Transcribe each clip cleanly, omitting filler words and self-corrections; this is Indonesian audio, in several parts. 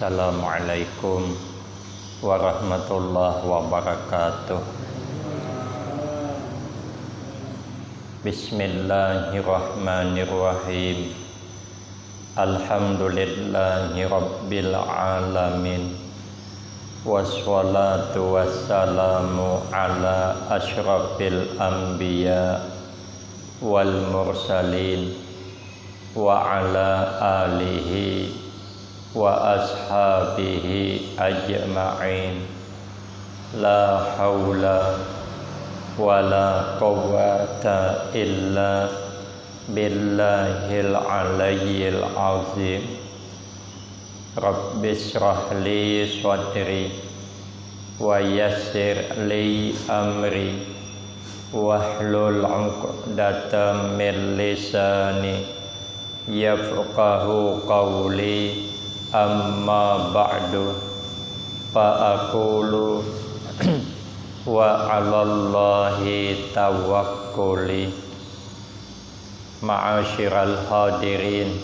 Assalamualaikum warahmatullahi wabarakatuh. Bismillahirrahmanirrahim. Alhamdulillahi rabbil alamin. Wassalatu wassalamu ala asyrafil anbiya wal mursalin wa ala alihi wa ashabihi ajma'in. La haula wa la quwwata illa billahil aliyyil azim. Rabbi shrah li sadri wa yassir li amri wahlul 'uqdatam min lisani yafqahu qawli. Amma ba'du, fa aqulu wa 'alallahi tawakkuli. Ma'asyiral hadirin,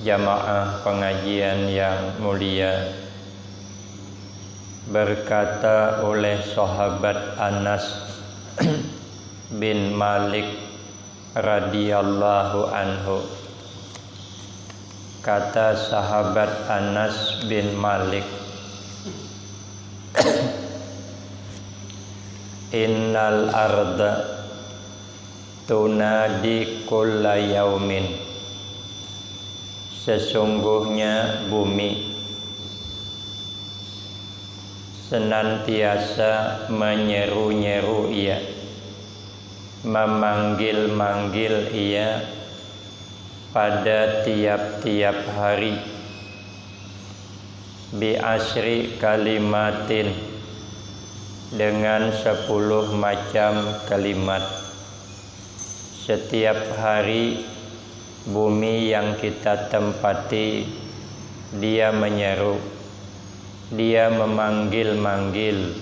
jamaah pengajian yang mulia, berkata oleh sahabat Anas bin Malik radhiyallahu anhu. Kata sahabat Anas bin Malik, innal arda tunadi kulla yaumin. Sesungguhnya bumi senantiasa menyeru-nyeru ia, memanggil-manggil ia pada tiap-tiap hari, bi asri kalimatin, dengan 10 macam kalimat. Setiap hari bumi yang kita tempati, dia menyeru, dia memanggil-manggil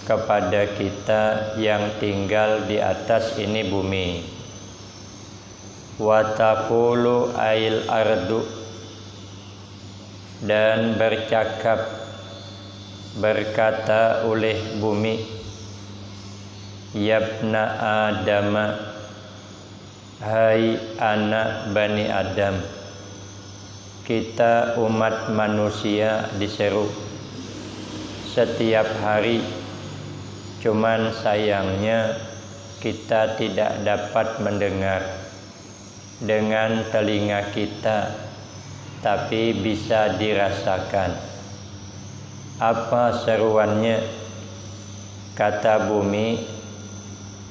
kepada kita yang tinggal di atas ini bumi. Wa taqulu ail ardu, dan berkata oleh bumi, yabna adama, hai anak bani Adam. Kita umat manusia diseru setiap hari, cuman sayangnya kita tidak dapat mendengar dengan telinga kita, tapi bisa dirasakan. Apa seruannya? Kata bumi,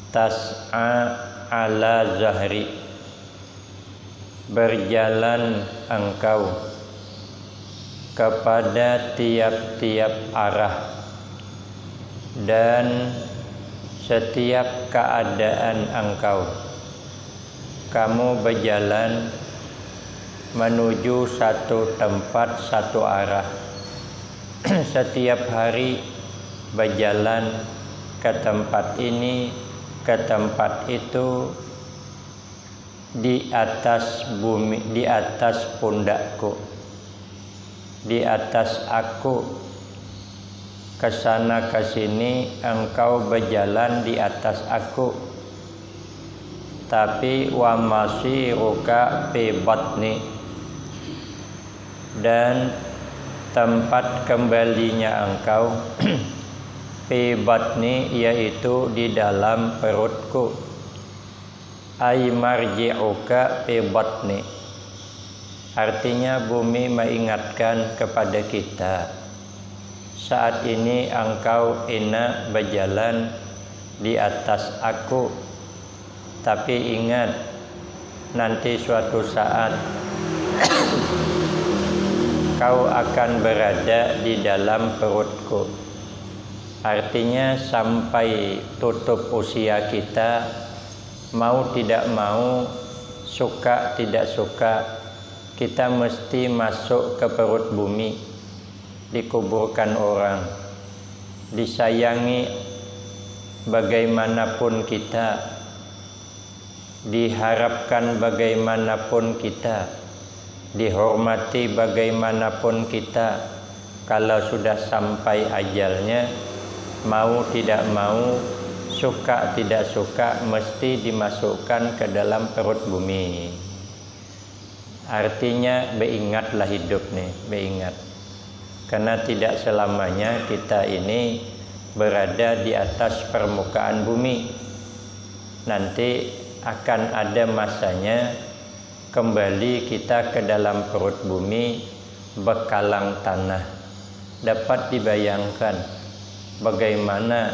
tas'a ala zahri, berjalan engkau kepada tiap-tiap arah dan setiap keadaan engkau. Kamu berjalan menuju satu tempat, satu arah. Setiap hari berjalan ke tempat ini, ke tempat itu, di atas bumi, di atas pundakku, di atas aku. Kesana kesini engkau berjalan di atas aku. Tapi wa masiruka fi batni, dan tempat kembalinya engkau fi batni, yaitu di dalam perutku. Ay marji'uka fi batni, artinya bumi mengingatkan kepada kita, saat ini engkau enak berjalan di atas aku, tapi ingat, nanti suatu saat kau akan berada di dalam perutku. Artinya sampai tutup usia kita, mau tidak mau, suka tidak suka, kita mesti masuk ke perut bumi, dikuburkan orang, disayangi bagaimanapun kita, diharapkan bagaimanapun kita, dihormati bagaimanapun kita, kalau sudah sampai ajalnya, mau tidak mau, suka tidak suka, mesti dimasukkan ke dalam perut bumi. Artinya beingatlah hidup nih, beingat. Karena tidak selamanya kita ini berada di atas permukaan bumi. Nanti akan ada masanya kembali kita ke dalam perut bumi, bekalang tanah. Dapat dibayangkan bagaimana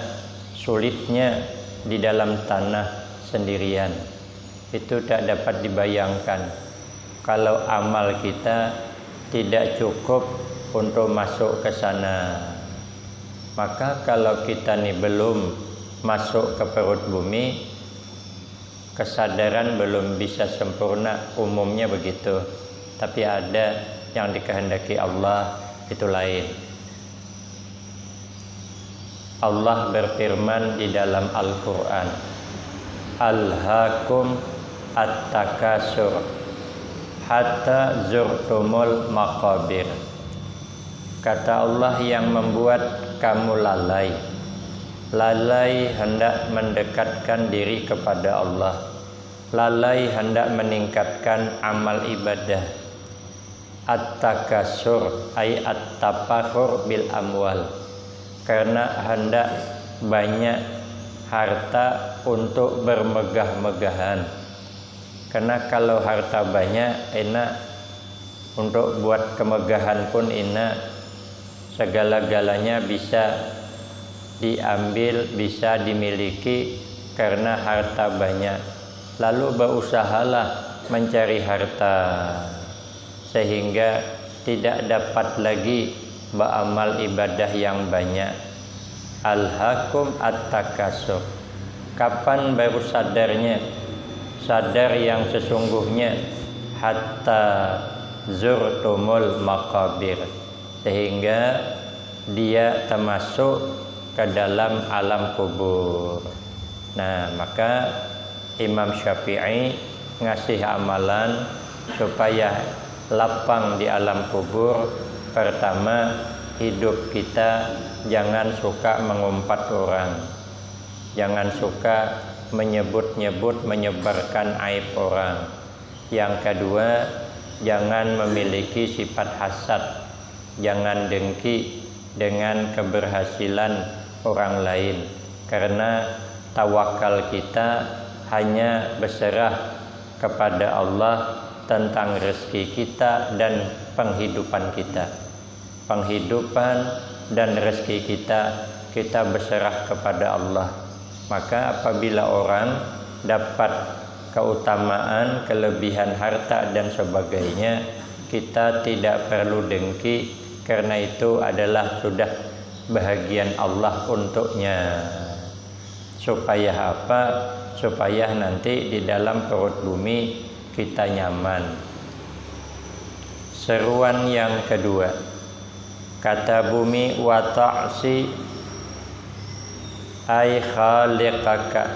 sulitnya di dalam tanah sendirian. Itu tak dapat dibayangkan kalau amal kita tidak cukup untuk masuk ke sana. Maka kalau kita nih belum masuk ke perut bumi, kesadaran belum bisa sempurna, umumnya begitu. Tapi ada yang dikehendaki Allah, itu lain. Allah berfirman di dalam Al-Quran, Alhaakum at-takasur hatta zurtumul maqabir. Kata Allah yang membuat kamu lalai. Lalai hendak mendekatkan diri kepada Allah. Lalai hendak meningkatkan amal ibadah. At-takasur ay at-tafakhur bil amwal. Karena hendak banyak harta untuk bermegah-megahan. Karena kalau harta banyak enak, untuk buat kemegahan pun enak, segala-galanya bisa diambil, bisa dimiliki karena harta banyak. Lalu berusahalah mencari harta sehingga tidak dapat lagi beramal ibadah yang banyak. Alhaakum at-takasur. Kapan baru sadarnya? Sadar yang sesungguhnya hatta zurtumul maqabir, sehingga dia termasuk ke dalam alam kubur. Nah, maka Imam Syafi'i ngasih amalan supaya lapang di alam kubur. Pertama, hidup kita jangan suka mengumpat orang, jangan suka menyebut-nyebut, menyebarkan aib orang. Yang kedua, jangan memiliki sifat hasad, jangan dengki dengan keberhasilan orang lain, karena tawakal kita hanya berserah kepada Allah tentang rezeki kita dan penghidupan kita. Penghidupan dan rezeki kita berserah kepada Allah. Maka apabila orang dapat keutamaan, kelebihan harta dan sebagainya, kita tidak perlu dengki, karena itu adalah sudah bahagian Allah untuknya. Supaya apa? Supaya nanti di dalam perut bumi kita nyaman. Seruan yang kedua, kata bumi, wa ta'si ay khaliqaka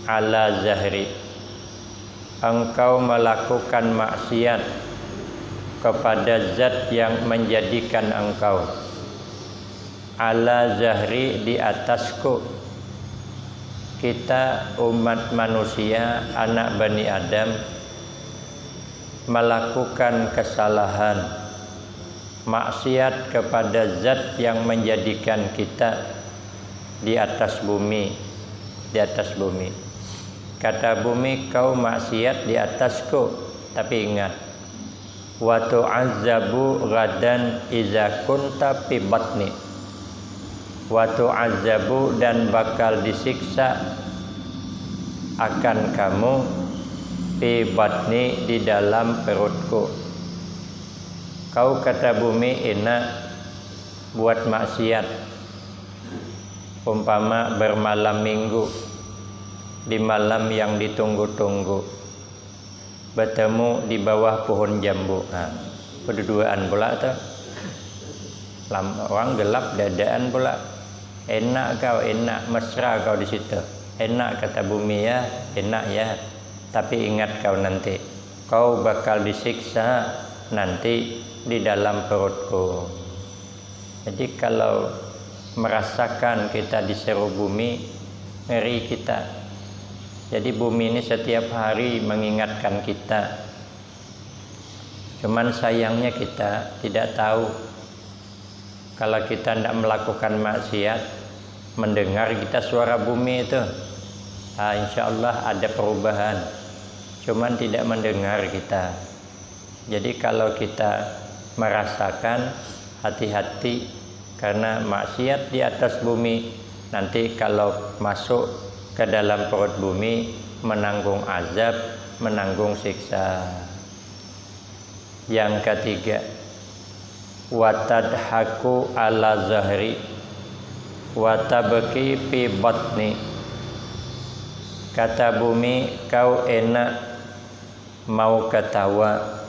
ala zahri. Engkau melakukan maksiat kepada zat yang menjadikan engkau, ala zahri, di atasku. Kita umat manusia, anak Bani Adam, melakukan kesalahan, maksiat kepada zat yang menjadikan kita di atas bumi, di atas bumi. Kata bumi, kau maksiat di atasku, tapi ingat, wa tu'azzabu ghadan iza kunta fi batni. Wa tu'azzabu, dan bakal disiksa akan kamu fi batni, di dalam perutku. Kau, kata bumi, enak buat maksiat. Umpama bermalam minggu di malam yang ditunggu-tunggu, bertemu di bawah pohon jambu. Nah, berduaan pula tuh. Orang gelap dadaan pula. Enak kau, enak, mesra kau di situ. Enak, kata bumi, ya, enak ya. Tapi ingat kau nanti, kau bakal disiksa nanti di dalam perutku. Jadi kalau merasakan kita diseru bumi, ngeri kita. Jadi bumi ini setiap hari mengingatkan kita. Cuman sayangnya kita tidak tahu. Kalau kita tidak melakukan maksiat, mendengar kita suara bumi itu, insya Allah ada perubahan. Cuman tidak mendengar kita. Jadi kalau kita merasakan, hati-hati, karena maksiat di atas bumi, nanti kalau masuk ke dalam perut bumi menanggung azab, menanggung siksa. Yang ketiga, watadhaku ala zahri watabki fi batni. Kata bumi, kau enak mau ketawa,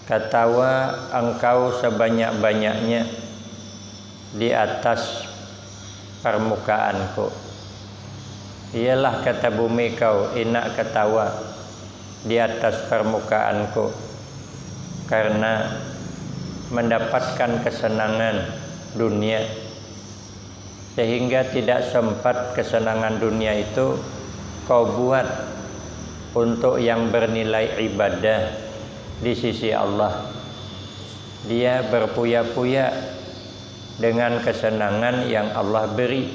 ketawa engkau sebanyak-banyaknya di atas permukaanku. Iyalah kata bumi, kau enak ketawa di atas permukaanku karena mendapatkan kesenangan dunia, sehingga tidak sempat kesenangan dunia itu kau buat untuk yang bernilai ibadah di sisi Allah. Dia berpuya-puya dengan kesenangan yang Allah beri.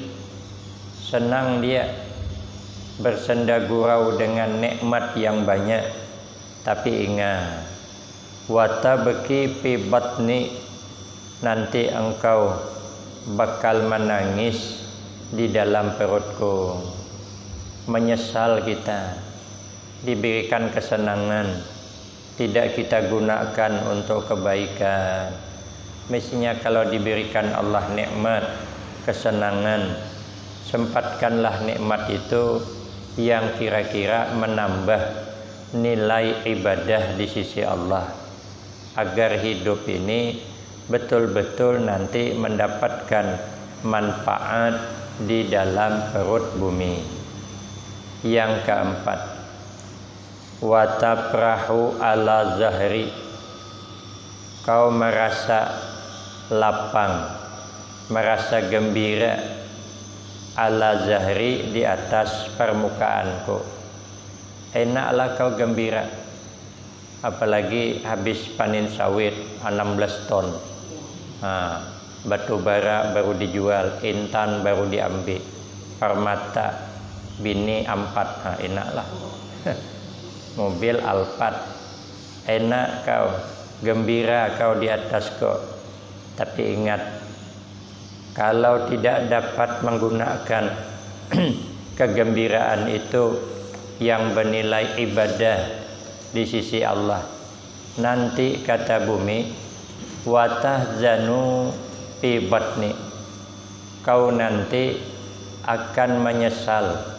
Senang dia bersenda gurau dengan nikmat yang banyak. Tapi ingat, watabki fi batni, nanti engkau bakal menangis di dalam perutku. Menyesal kita diberikan kesenangan, tidak kita gunakan untuk kebaikan. Mestinya kalau diberikan Allah nikmat, kesenangan, sempatkanlah nikmat itu yang kira-kira menambah nilai ibadah di sisi Allah, agar hidup ini betul-betul nanti mendapatkan manfaat di dalam perut bumi. Yang keempat, wataprahu ala zahri, kau merasa lapang, merasa gembira ala zahri, di atas permukaanku. Enaklah kau gembira, apalagi habis panen sawit 16 ton. Batu bara baru dijual, intan baru diambil, permata bini 4, enaklah. Mobil Alphard, enak kau, gembira kau di atas kau. Tapi ingat, kalau tidak dapat menggunakan kegembiraan itu yang bernilai ibadah di sisi Allah, nanti kata bumi, watahzanu fi batni, kau nanti akan menyesal,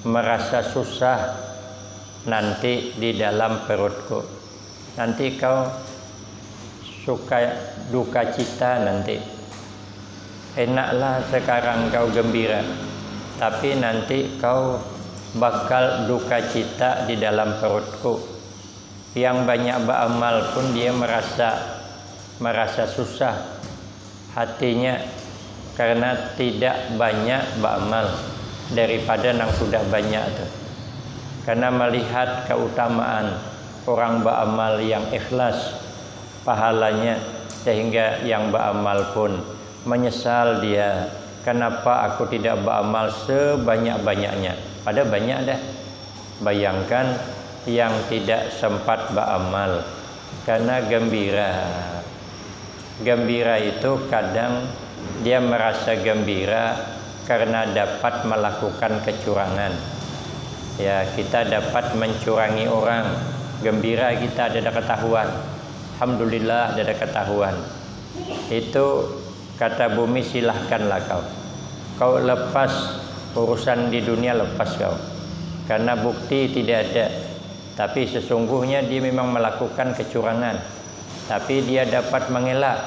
merasa susah nanti di dalam perutku. Nanti kau suka duka cita nanti. Enaklah sekarang kau gembira, tapi nanti kau bakal duka cita di dalam perutku. Yang banyak beramal pun dia merasa susah hatinya karena tidak banyak beramal daripada yang sudah banyak itu. Karena melihat keutamaan orang beramal yang ikhlas pahalanya, sehingga yang beramal pun menyesal dia, kenapa aku tidak beramal sebanyak-banyaknya, pada banyak dah. Bayangkan yang tidak sempat beramal karena gembira itu kadang dia merasa gembira karena dapat melakukan kecurangan. Ya, kita dapat mencurangi orang, gembira kita ada ketahuan. Alhamdulillah ada ketahuan. Itu kata bumi, silahkanlah kau lepas urusan di dunia, lepas kau, karena bukti tidak ada. Tapi sesungguhnya dia memang melakukan kecurangan, tapi dia dapat mengelak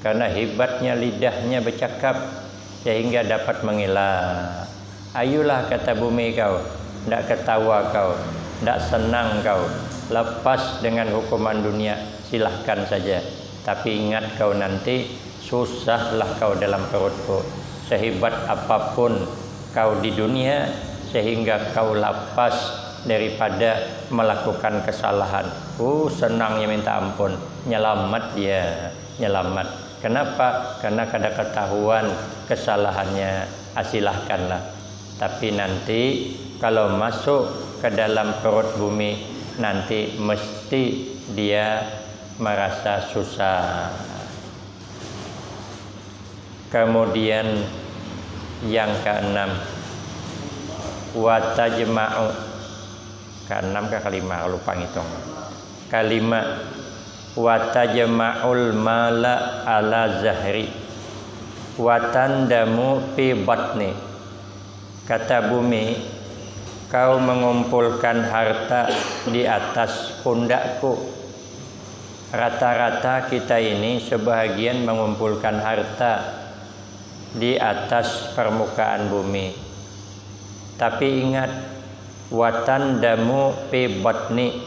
karena hebatnya lidahnya bercakap sehingga dapat mengelak. Ayolah kata bumi, kau tidak ketawa, kau tidak senang, kau lepas dengan hukuman dunia, silahkan saja. Tapi ingat kau nanti susahlah kau dalam perutku. Sehebat apapun kau di dunia, sehingga kau lepas daripada melakukan kesalahan. Senangnya minta ampun, nyelamat dia, nyelamat. Kenapa? Karena kada ketahuan kesalahannya, silahkanlah. Tapi nanti kalau masuk ke dalam perut bumi, nanti mesti dia merasa susah. Kemudian yang keenam, wa tajma'u. Keenam ke kelima, lupa ngitung. Kelima, wa tajma'ul mala ala zahri wa tandamu fi batni. Kata bumi, kau mengumpulkan harta di atas pundakku. Rata-rata kita ini sebahagian mengumpulkan harta di atas permukaan bumi. Tapi ingat, watan damu fi batni,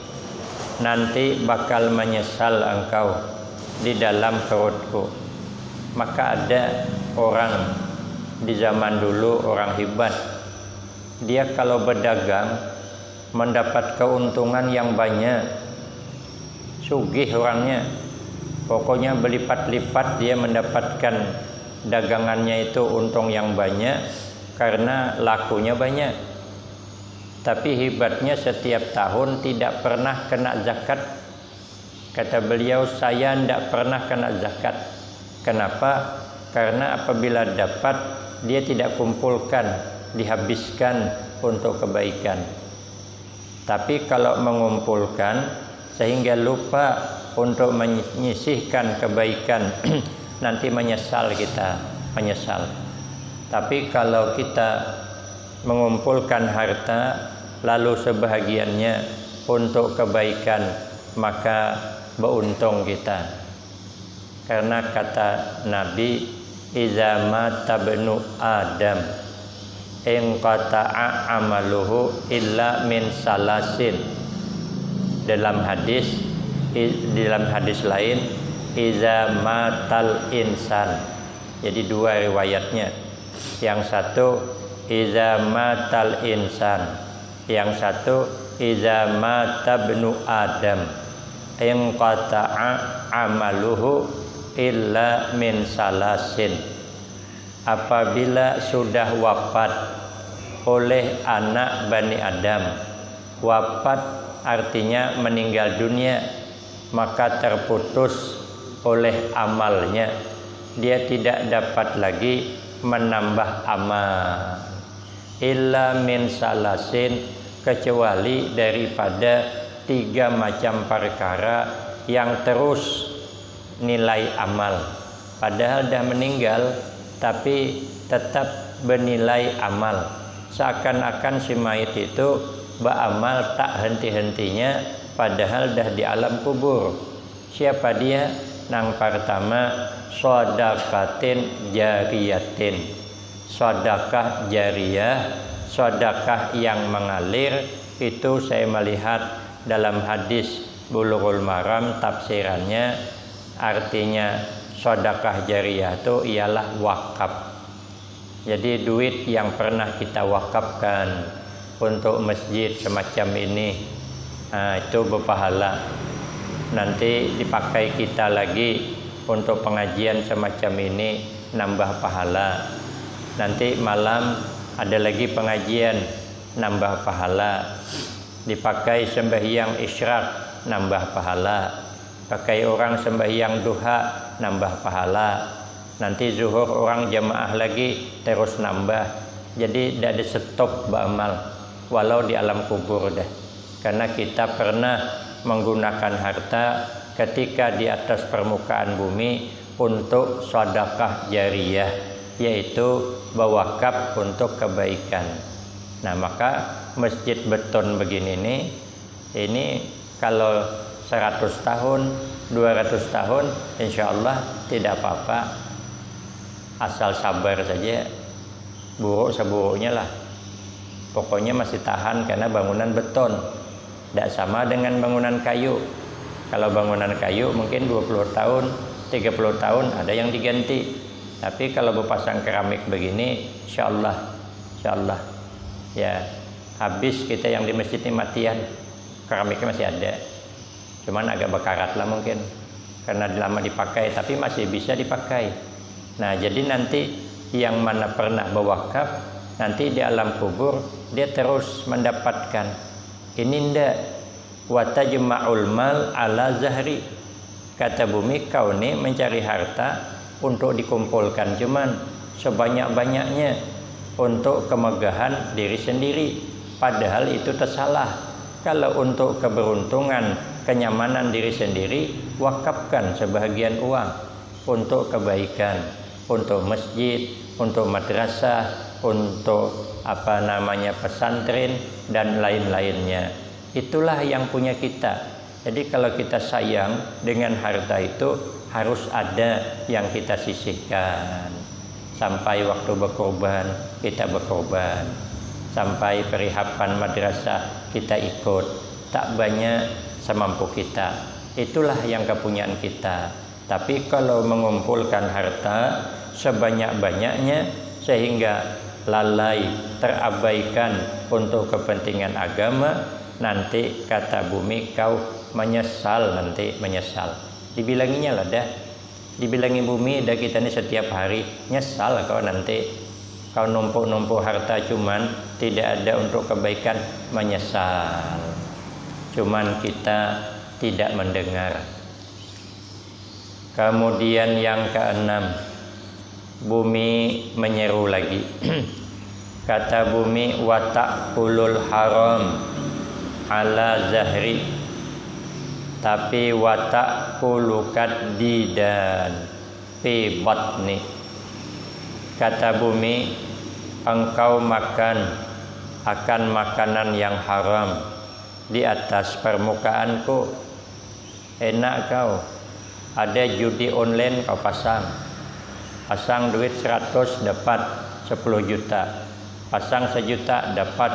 nanti bakal menyesal engkau di dalam perutku. Maka ada orang di zaman dulu, orang hebat. Dia kalau berdagang mendapat keuntungan yang banyak, sugih orangnya. Pokoknya berlipat-lipat dia mendapatkan dagangannya itu untung yang banyak karena lakunya banyak. Tapi hebatnya setiap tahun tidak pernah kena zakat. Kata beliau, saya tidak pernah kena zakat. Kenapa? Karena apabila dapat, dia tidak kumpulkan, dihabiskan untuk kebaikan. Tapi kalau mengumpulkan sehingga lupa untuk menyisihkan kebaikan, nanti menyesal kita, menyesal. Tapi kalau kita mengumpulkan harta lalu sebahagiannya untuk kebaikan, maka beruntung kita. Karena kata Nabi, iza mata benu Adam in qata'a amaluhu illa min salasin. Dalam hadis lain, iza matal insan. Jadi dua riwayatnya. Yang satu iza matal insan, yang satu iza mata benu Adam in qata'a amaluhu illa min salasin. Apabila sudah wafat oleh anak Bani Adam, wafat artinya meninggal dunia, maka terputus oleh amalnya. Dia tidak dapat lagi menambah amal. Illa min salasin, kecuali daripada 3 macam perkara yang terus nilai amal. Padahal dah meninggal tapi tetap bernilai amal. Seakan-akan si mayit itu beramal tak henti-hentinya padahal dah di alam kubur. Siapa dia? Nang pertama, shadaqatin jariyatin. Sedekah jariyah, sedekah yang mengalir. Itu saya melihat dalam hadis Bulughul Maram tafsirannya, artinya sedekah jariyah itu ialah wakaf. Jadi duit yang pernah kita wakafkan untuk masjid semacam ini, itu berpahala. Nanti dipakai kita lagi untuk pengajian semacam ini, nambah pahala. Nanti malam ada lagi pengajian, nambah pahala. Dipakai sembahyang isyraq, nambah pahala. Pakai orang sembahyang duha, nambah pahala. Nanti zuhur orang jamaah lagi, terus nambah. Jadi tidak ada stop beramal, walau di alam kubur dah. Karena kita pernah menggunakan harta ketika di atas permukaan bumi untuk sedekah jariyah, yaitu berwakaf untuk kebaikan. Nah, maka masjid beton begini nih, ini kalau 100 tahun, 200 tahun, insya Allah tidak apa-apa, asal sabar saja, buruk seburuknya lah. Pokoknya masih tahan karena bangunan beton. Tidak sama dengan bangunan kayu. Kalau bangunan kayu mungkin 20 tahun, 30 tahun ada yang diganti. Tapi kalau berpasang keramik begini, insya Allah ya habis kita yang di masjid ini matian, keramiknya masih ada. Cuman agak bekarat lah mungkin karena lama dipakai, tapi masih bisa dipakai. Nah, jadi nanti yang mana pernah berwakaf, nanti di alam kubur dia terus mendapatkan. Ini ndak watajma'ul mal ala zahri. Kata bumi, kau nih mencari harta untuk dikumpulkan, cuman sebanyak-banyaknya untuk kemegahan diri sendiri. Padahal itu tersalah. Kalau untuk keberuntungan, kenyamanan diri sendiri, wakafkan sebahagian uang untuk kebaikan, untuk masjid, untuk madrasah, untuk pesantren dan lain-lainnya. Itulah yang punya kita. Jadi kalau kita sayang dengan harta itu, harus ada yang kita sisihkan. Sampai waktu berkorban, kita berkorban. Sampai perihapan madrasah, kita ikut. Tak banyak semampu kita. Itulah yang kepunyaan kita. Tapi kalau mengumpulkan harta sebanyak-banyaknya sehingga lalai, terabaikan untuk kepentingan agama, nanti kata bumi kau menyesal, nanti menyesal. Dibilanginya lah dah, dibilangi bumi dah kita ini setiap hari, nyesal kau nanti, kau numpuk-numpuk harta cuman tidak ada untuk kebaikan, menyesal. Cuman kita tidak mendengar. Kemudian yang keenam, bumi menyeru lagi. Kata bumi, wa ta'kulul haram ala zahri, tapi wa ta'kulu kaddidan fi batni. Kata bumi, engkau makan akan makanan yang haram di atas permukaanku. Enak kau, ada judi online kau pasang duit 100 dapat 10 juta, pasang 1 juta dapat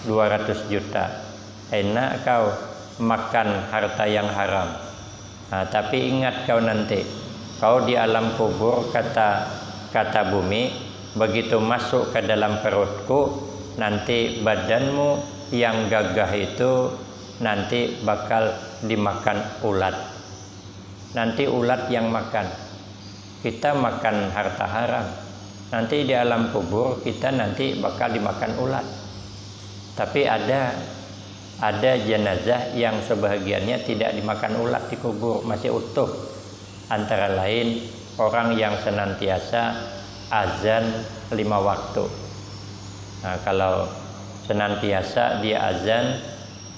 200 juta. Enak kau makan harta yang haram. Nah, tapi ingat kau nanti, kau di alam kubur, kata bumi, begitu masuk ke dalam perutku, nanti badanmu yang gagah itu nanti bakal dimakan ulat. Nanti ulat yang makan. Kita makan harta haram. Nanti di alam kubur kita nanti bakal dimakan ulat. Tapi ada jenazah yang sebahagiannya tidak dimakan ulat di kubur, masih utuh. Antara lain orang yang senantiasa azan 5 waktu. Nah, kalau senantiasa dia azan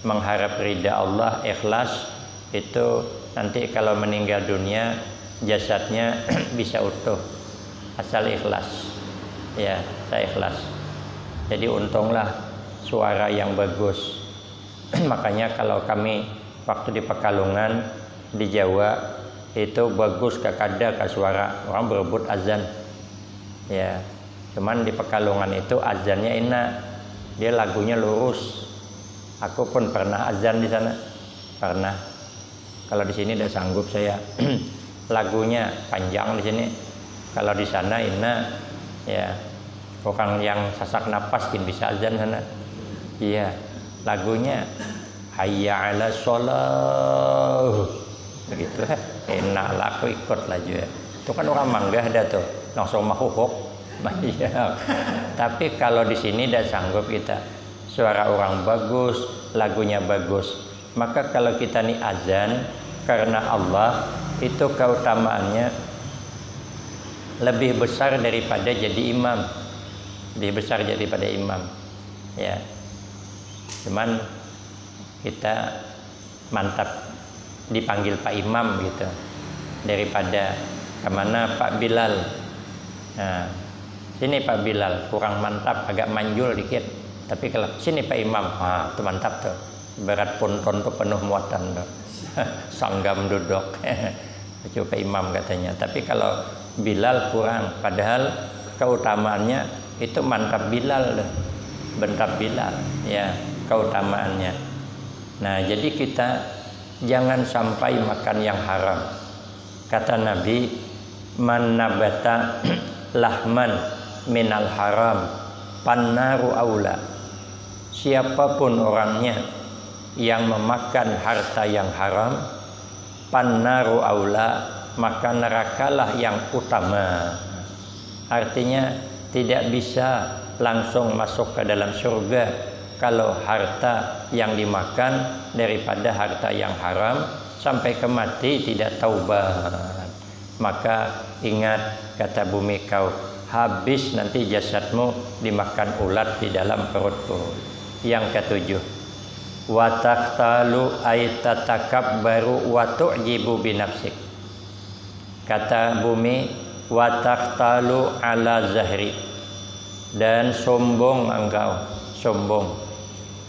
mengharap ridha Allah, ikhlas, itu nanti kalau meninggal dunia jasadnya bisa utuh asal ikhlas. Ya, saya ikhlas. Jadi untunglah suara yang bagus. Makanya kalau kami waktu di Pekalongan di Jawa itu bagus kakada ke suara orang berebut azan. Ya, cuman di Pekalongan itu azannya enak. Dia lagunya lurus. Aku pun pernah azan di sana. Pernah. Kalau di sini udah sanggup saya. Lagunya panjang di sini. Kalau di sana enak. Ya. Orang yang sesak napas bisa azan sana. Iya. Lagunya hayya 'ala sholah. Begitu lah. Enak lah, aku ikut lah juga. Itu kan orang manggah dah tuh. Langsung mahuhuk. Iya. Tapi kalau di sini dah sanggup kita. Suara orang bagus, lagunya bagus. Maka kalau kita nih azan karena Allah, itu keutamaannya lebih besar daripada jadi imam. Lebih besar daripada imam. Ya. Cuman kita mantap dipanggil Pak Imam gitu. Daripada kemana Pak Bilal. Nah, sini Pak Bilal kurang mantap, agak manjul dikit. Tapi kalau sini Pak Imam, itu mantap tuh. Berat ponton tuh penuh muatan tuh. Sanggam duduk. Itu Pak Imam katanya. Tapi kalau Bilal kurang. Padahal keutamaannya itu mantap Bilal tuh. Bentap Bilal. Ya, keutamaannya. Nah, jadi kita jangan sampai makan yang haram. Kata Nabi, man nabata lahman minal haram pannaru aula. Siapapun orangnya yang memakan harta yang haram, pannaru aula, maka nerakalah yang utama. Artinya tidak bisa langsung masuk ke dalam surga kalau harta yang dimakan daripada harta yang haram sampai ke mati tidak taubat. Maka ingat kata bumi kau, habis nanti jasadmu dimakan ulat di dalam perutku. Yang ketujuh, wa taqtalu ay tatakabbaru wa tu'jibu bi nafsik. Kata bumi, wa taqtalu ala zahri, dan sombong engkau, sombong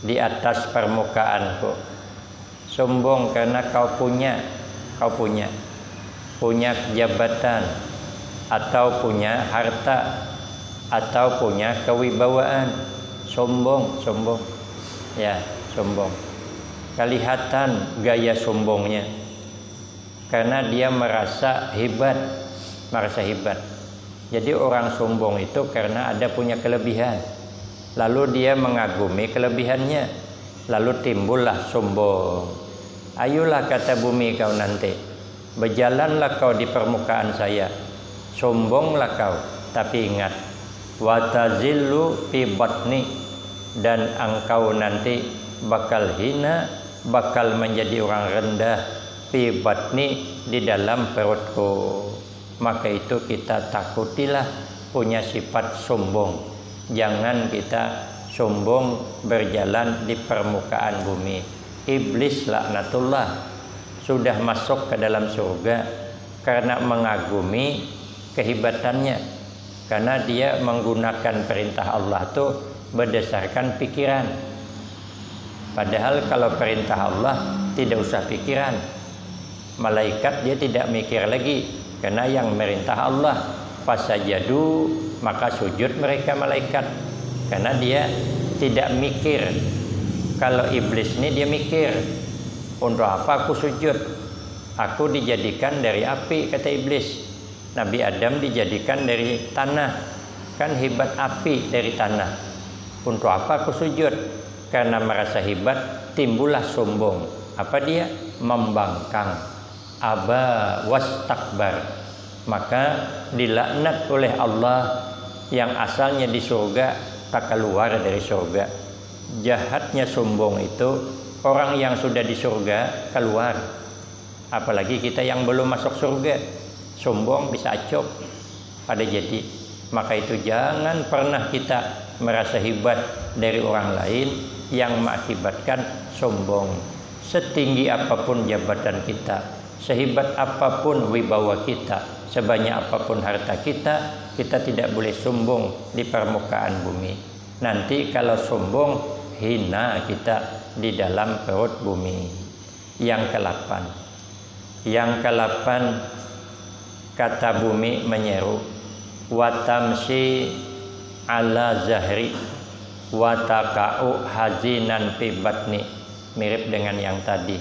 di atas permukaanku. Sombong karena kau punya jabatan atau punya harta atau punya kewibawaan. Sombong ya, sombong. Kelihatan gaya sombongnya karena dia merasa hebat. Jadi orang sombong itu karena ada punya kelebihan, lalu dia mengagumi kelebihannya, lalu timbullah sombong. Ayolah kata bumi kau nanti, berjalanlah kau di permukaan saya, sombonglah kau, tapi ingat, watazillu fi batni, dan engkau nanti bakal hina, bakal menjadi orang rendah, fi batni, di dalam perutku. Maka itu kita takutilah punya sifat sombong. Jangan kita sombong berjalan di permukaan bumi. Iblis laknatullah sudah masuk ke dalam surga karena mengagumi kehebatannya, karena dia menggunakan perintah Allah itu berdasarkan pikiran. Padahal kalau perintah Allah tidak usah pikiran. Malaikat dia tidak mikir lagi, karena yang merintah Allah. Fasajadu, maka sujud mereka malaikat, karena dia tidak mikir. Kalau iblis ini dia mikir, untuk apa aku sujud? Aku dijadikan dari api, kata iblis. Nabi Adam dijadikan dari tanah, kan hebat api dari tanah. Untuk apa aku sujud? Karena merasa hebat, timbullah sombong. Apa dia? Membangkang. Aba wastakbar. Maka dilaknat oleh Allah, yang asalnya di surga tak keluar dari surga. Jahatnya sombong itu, orang yang sudah di surga keluar, apalagi kita yang belum masuk surga. Sombong bisa acop pada jadi. Maka itu jangan pernah kita merasa hebat dari orang lain yang mengakibatkan sombong. Setinggi apapun jabatan kita, sehebat apapun wibawa kita, sebanyak apapun harta kita, kita tidak boleh sombong di permukaan bumi. Nanti kalau sombong, hina kita di dalam perut bumi. Yang ke-8, kata bumi menyeru, watamsi ala zahri wataka'u hazinan fi batni. Mirip dengan yang tadi.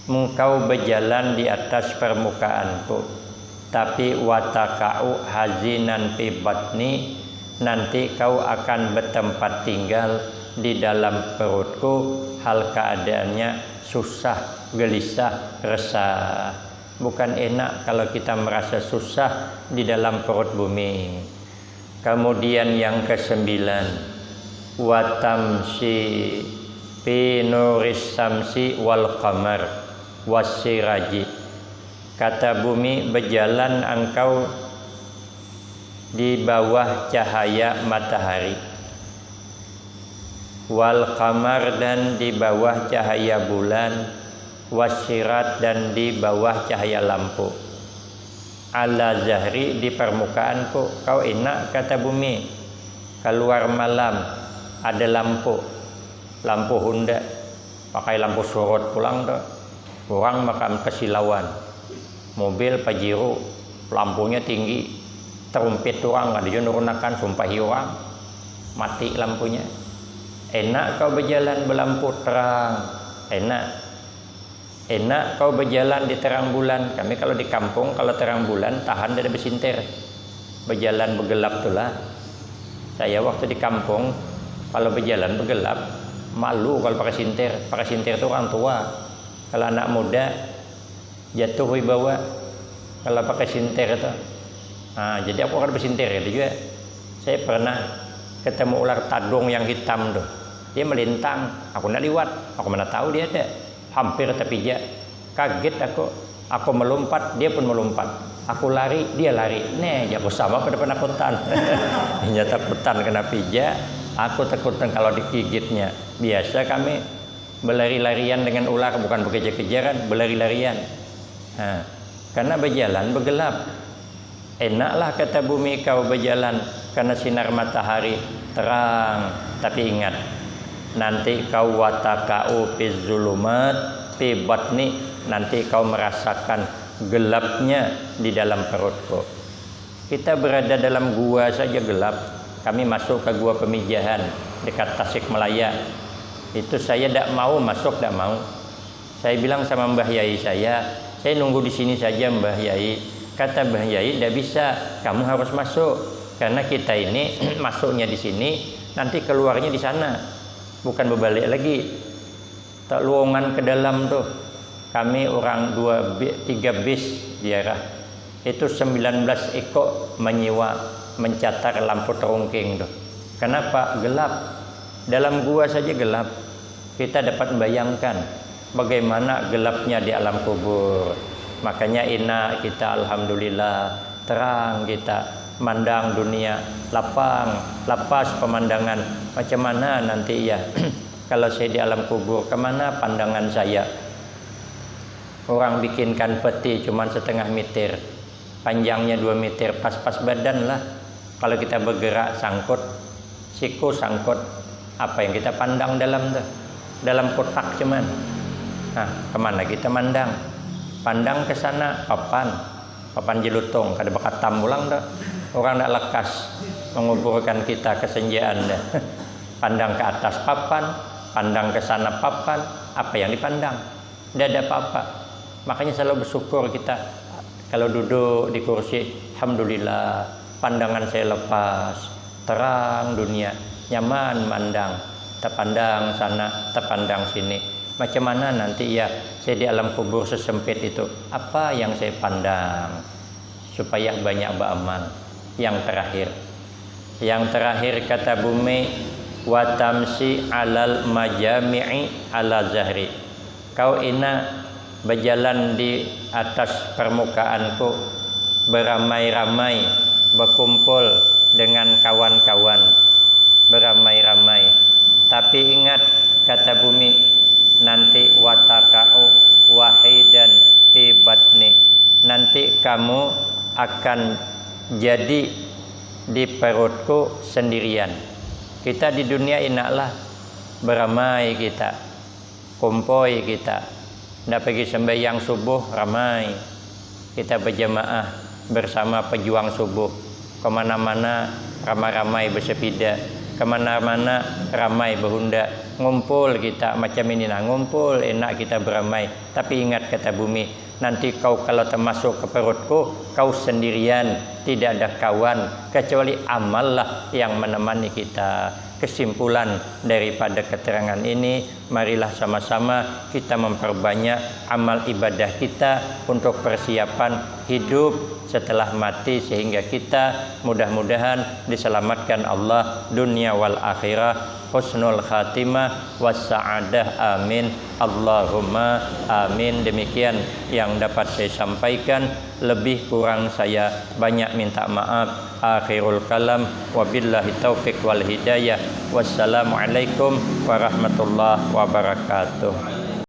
Engkau berjalan di atas permukaanku, tapi wataka'u hazinan fi batni, nanti kau akan bertempat tinggal di dalam perutku, hal keadaannya susah, gelisah, resah. Bukan enak kalau kita merasa susah di dalam perut bumi. Kemudian yang ke-9, watamsi fi nuris samsi wal qamar wasiraji. Kata bumi, berjalan engkau di bawah cahaya matahari, wal qamar, dan di bawah cahaya bulan, wasirat, dan di bawah cahaya lampu. Ala zahri, di permukaanku. Kau enak kata bumi, keluar malam ada lampu Honda, pakai lampu sorot pulang tuh, orang makan kesilauan. Mobil Pajero lampunya tinggi, terumpet orang ada yang nurunakan, sumpahi orang, mati lampunya. Enak kau berjalan berlampu terang, Enak kau berjalan di terang bulan. Kami kalau di kampung kalau terang bulan tahan dari bersintir. Berjalan bergelap itulah. Saya waktu di kampung kalau berjalan bergelap malu kalau pakai sintir. Pakai sintir itu orang tua. Kalau anak muda jatuh wibawa kalau pakai sintir itu. Nah, jadi aku akan bersintir itu juga. Saya pernah ketemu ular tadung yang hitam tuh. Dia melintang, aku nak liwat. Aku mana tahu dia ada. Hampir terpijak. Kaget aku melompat, dia pun melompat. Aku lari, dia lari. Nih, aku sama pada penakutan. Hanya takutan kena pijak. Aku takutan kalau digigitnya. Biasa kami berlari-larian dengan ular, bukan berkejar-kejaran, berlari-larian. Nah, karena berjalan bergelap. Enaklah kata bumi kau berjalan karena sinar matahari terang. Tapi ingat, nanti kau watakau fi zulumat fi batni, nanti kau merasakan gelapnya di dalam perutku. Kita berada dalam gua saja gelap. Kami masuk ke gua Pemijahan dekat Tasikmalaya. Itu saya tidak mau masuk, tidak mau. Saya bilang sama Mbah Yai saya nunggu di sini saja Mbah Yai. Kata Mbah Yai, tidak bisa, kamu harus masuk karena kita ini masuknya di sini, nanti keluarnya di sana, bukan berbalik lagi. Tak luongan ke dalam tuh. Kami orang 3 bis ziarah. Itu 19 ekor menyewa mencatar lampu terungking tuh. Kenapa? Gelap. Dalam gua saja gelap. Kita dapat membayangkan bagaimana gelapnya di alam kubur. Makanya enak kita, alhamdulillah, terang kita mandang dunia, lapang, lapas pemandangan. Macam mana nanti ya kalau saya di alam kubur, kemana pandangan saya? Orang bikinkan peti cuma setengah meter, panjangnya 2 meter, pas-pas badan lah. Kalau kita bergerak sangkut, siku sangkut, apa yang kita pandang dalam tuh? Dalam kotak cuman. Nah, kemana kita mandang? Pandang ke sana, papan jelutong, kada bakat tambulang dah. Orang nak lekas menguburkan kita kesenjaan dah. Pandang ke atas papan, pandang ke sana papan, apa yang dipandang? Tidak ada apa-apa. Makanya selalu bersyukur kita kalau duduk di kursi, alhamdulillah, pandangan saya lepas, terang dunia, nyaman mandang, terpandang sana, terpandang sini. Macam mana nanti ya saya di alam kubur sesempit itu, apa yang saya pandang supaya banyak beramal. Yang terakhir kata bumi, wa tamsi alal majami'i ala zahri, kau enak berjalan di atas permukaanku beramai-ramai, berkumpul dengan kawan-kawan beramai-ramai. Tapi ingat kata bumi, nanti watakau wahidan fi batni, nanti kamu akan jadi di perutku sendirian. Kita di dunia enaklah beramai, kita kumpul, kita ndak pergi sembahyang subuh ramai, kita berjamaah bersama pejuang subuh, kemana-mana ramai-ramai bersepeda, kemana-mana ramai berhunda, ngumpul kita macam ini nah, ngumpul enak kita beramai. Tapi ingat kata bumi, nanti kau kalau termasuk ke perutku, kau sendirian, tidak ada kawan kecuali amal lah yang menemani kita. Kesimpulan daripada keterangan ini, marilah sama-sama kita memperbanyak amal ibadah kita untuk persiapan hidup setelah mati, sehingga kita mudah-mudahan diselamatkan Allah dunia wal akhirah, husnul khatimah wassa'adah, amin Allahumma amin. Demikian yang dapat saya sampaikan, lebih kurang saya banyak minta maaf. Akhirul kalam, wabillahi taufiq wal hidayah. Wassalamualaikum warahmatullahi wabarakatuh.